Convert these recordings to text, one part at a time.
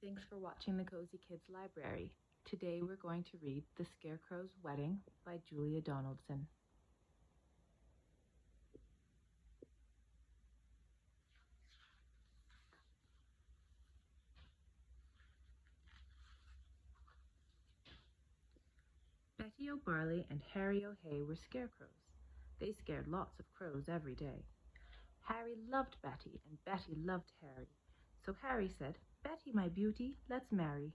Thanks for watching the Cozy Kids Library. Today we're going to read The Scarecrow's Wedding by Julia Donaldson. Betty O'Barley and Harry O'Hay were scarecrows. They scared lots of crows every day. Harry loved Betty and Betty loved Harry. So Harry said, "Betty, my beauty, let's marry.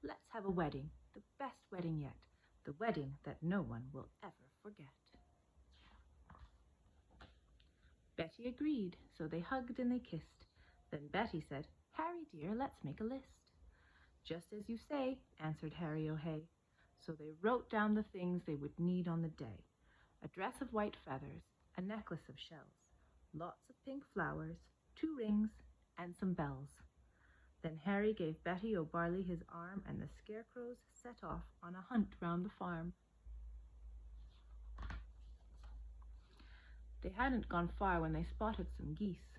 Let's have a wedding, the best wedding yet, the wedding that no one will ever forget." Betty agreed, so they hugged and they kissed. Then Betty said, "Harry dear, let's make a list." "Just as you say," answered Harry O'Hay. So they wrote down the things they would need on the day: a dress of white feathers, a necklace of shells, lots of pink flowers, 2 rings, and some bells. Then Harry gave Betty O'Barley his arm, and the scarecrows set off on a hunt round the farm. They hadn't gone far when they spotted some geese.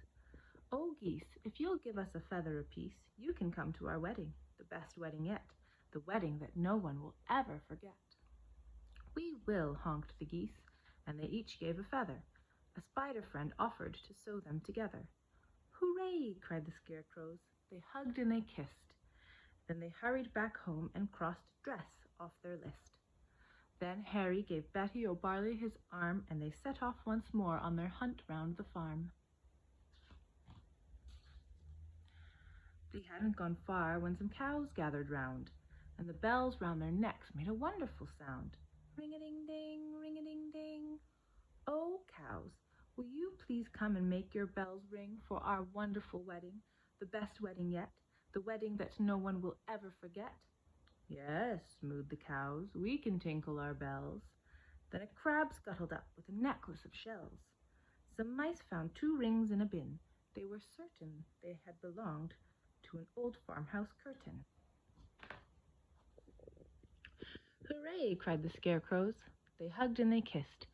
"Oh, geese, if you'll give us a feather apiece, you can come to our wedding, the best wedding yet, the wedding that no one will ever forget." "We will," honked the geese, and they each gave a feather. A spider friend offered to sew them together. "Hooray!" cried the scarecrows. They hugged and they kissed. Then they hurried back home and crossed dress off their list. Then Harry gave Betty O'Barley his arm, and they set off once more on their hunt round the farm. They hadn't gone far when some cows gathered round, and the bells round their necks made a wonderful sound. Ring-a-ding-ding, ring-a-ding-ding. "Oh, cows, will you please come and make your bells ring for our wonderful wedding, the best wedding yet, the wedding that no one will ever forget?" "Yes," mooed the cows, "we can tinkle our bells." Then a crab scuttled up with a necklace of shells. Some mice found 2 rings in a bin. They were certain they had belonged to an old farmhouse curtain. "Hooray!" cried the scarecrows. They hugged and they kissed.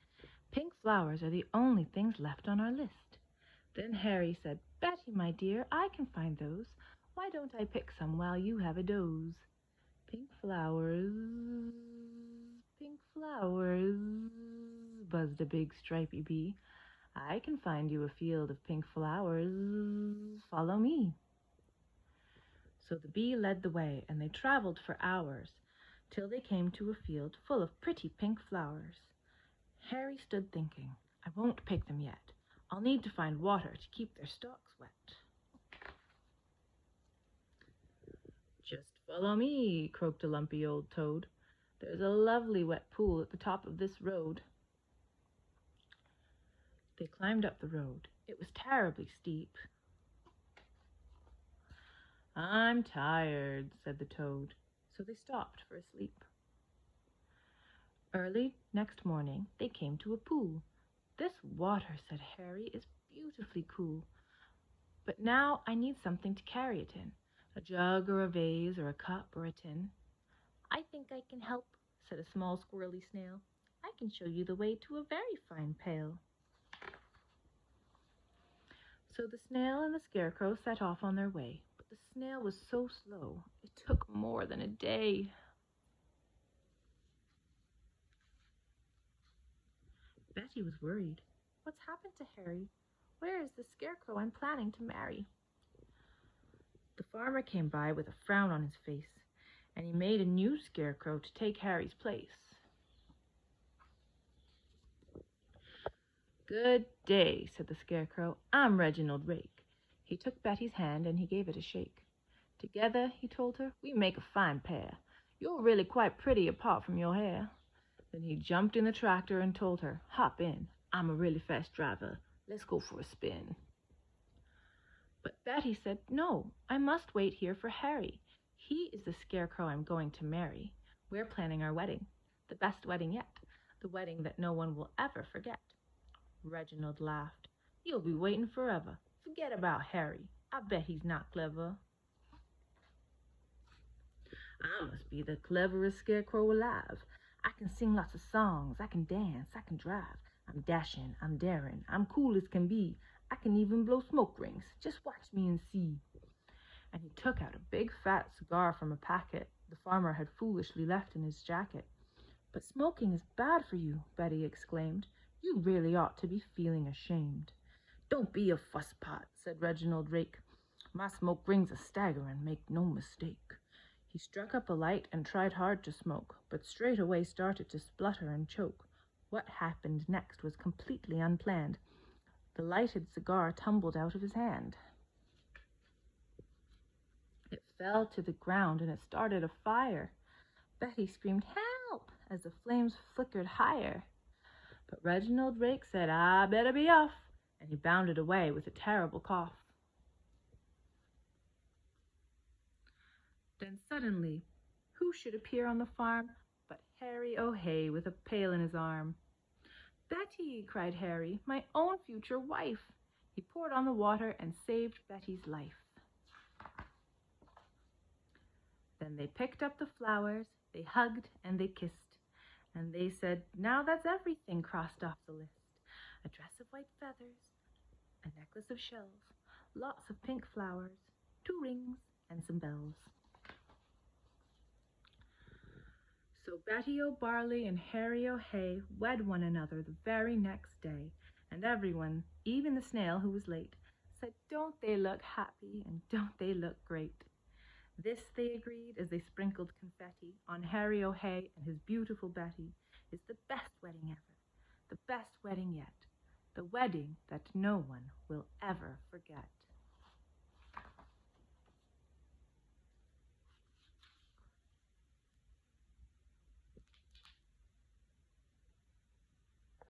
"Pink flowers are the only things left on our list." Then Harry said, "Betty, my dear, I can find those. Why don't I pick some while you have a doze?" Pink flowers, buzzed a big stripy bee. "I can find you a field of pink flowers. Follow me." So the bee led the way, and they traveled for hours, till they came to a field full of pretty pink flowers. Harry stood thinking, "I won't pick them yet. I'll need to find water to keep their stalks wet." "Just follow me," croaked a lumpy old toad. "There's a lovely wet pool at the top of this road." They climbed up the road. It was terribly steep. "I'm tired," said the toad, so they stopped for a sleep. Early next morning they came to a pool. "This water," said Harry, "is beautifully cool. But now I need something to carry it in, a jug or a vase or a cup or a tin." "I think I can help," said a small squirrely snail. "I can show you the way to a very fine pail." So the snail and the scarecrow set off on their way, but the snail was so slow, it took more than a day. Betty was worried. "What's happened to Harry? Where is the scarecrow I'm planning to marry?" The farmer came by with a frown on his face, and he made a new scarecrow to take Harry's place. "Good day," said the scarecrow. "I'm Reginald Rake." He took Betty's hand and he gave it a shake. "Together," he told her, "we make a fine pair. You're really quite pretty apart from your hair." Then he jumped in the tractor and told her, "Hop in. I'm a really fast driver. Let's go for a spin." But Betty said, "No, I must wait here for Harry. He is the scarecrow I'm going to marry. We're planning our wedding, the best wedding yet, the wedding that no one will ever forget." Reginald laughed. "You'll be waiting forever. Forget about Harry. I bet he's not clever." "I must be the cleverest scarecrow alive. I can sing lots of songs, I can dance, I can drive. I'm dashing, I'm daring, I'm cool as can be. I can even blow smoke rings. Just watch me and see." And he took out a big fat cigar from a packet the farmer had foolishly left in his jacket. "But smoking is bad for you," Betty exclaimed. "You really ought to be feeling ashamed." "Don't be a fusspot," said Reginald Rake. "My smoke brings a staggerin', make no mistake." He struck up a light and tried hard to smoke, but straightway started to splutter and choke. What happened next was completely unplanned. The lighted cigar tumbled out of his hand. It fell to the ground and it started a fire. Betty screamed, "Help!" as the flames flickered higher. But Reginald Rake said, "I better be off," and he bounded away with a terrible cough. Then suddenly, who should appear on the farm but Harry O'Hay with a pail in his arm. "Betty," cried Harry, "my own future wife." He poured on the water and saved Betty's life. Then they picked up the flowers, they hugged and they kissed, and they said, "Now that's everything crossed off the list. A dress of white feathers, a necklace of shells, lots of pink flowers, 2 rings, and some bells." So Betty O'Barley and Harry O'Hay wed one another the very next day, and everyone, even the snail who was late, said, "Don't they look happy and don't they look great?" This, they agreed as they sprinkled confetti on Harry O'Hay and his beautiful Betty, is the best wedding ever, the best wedding yet, the wedding that no one will ever forget.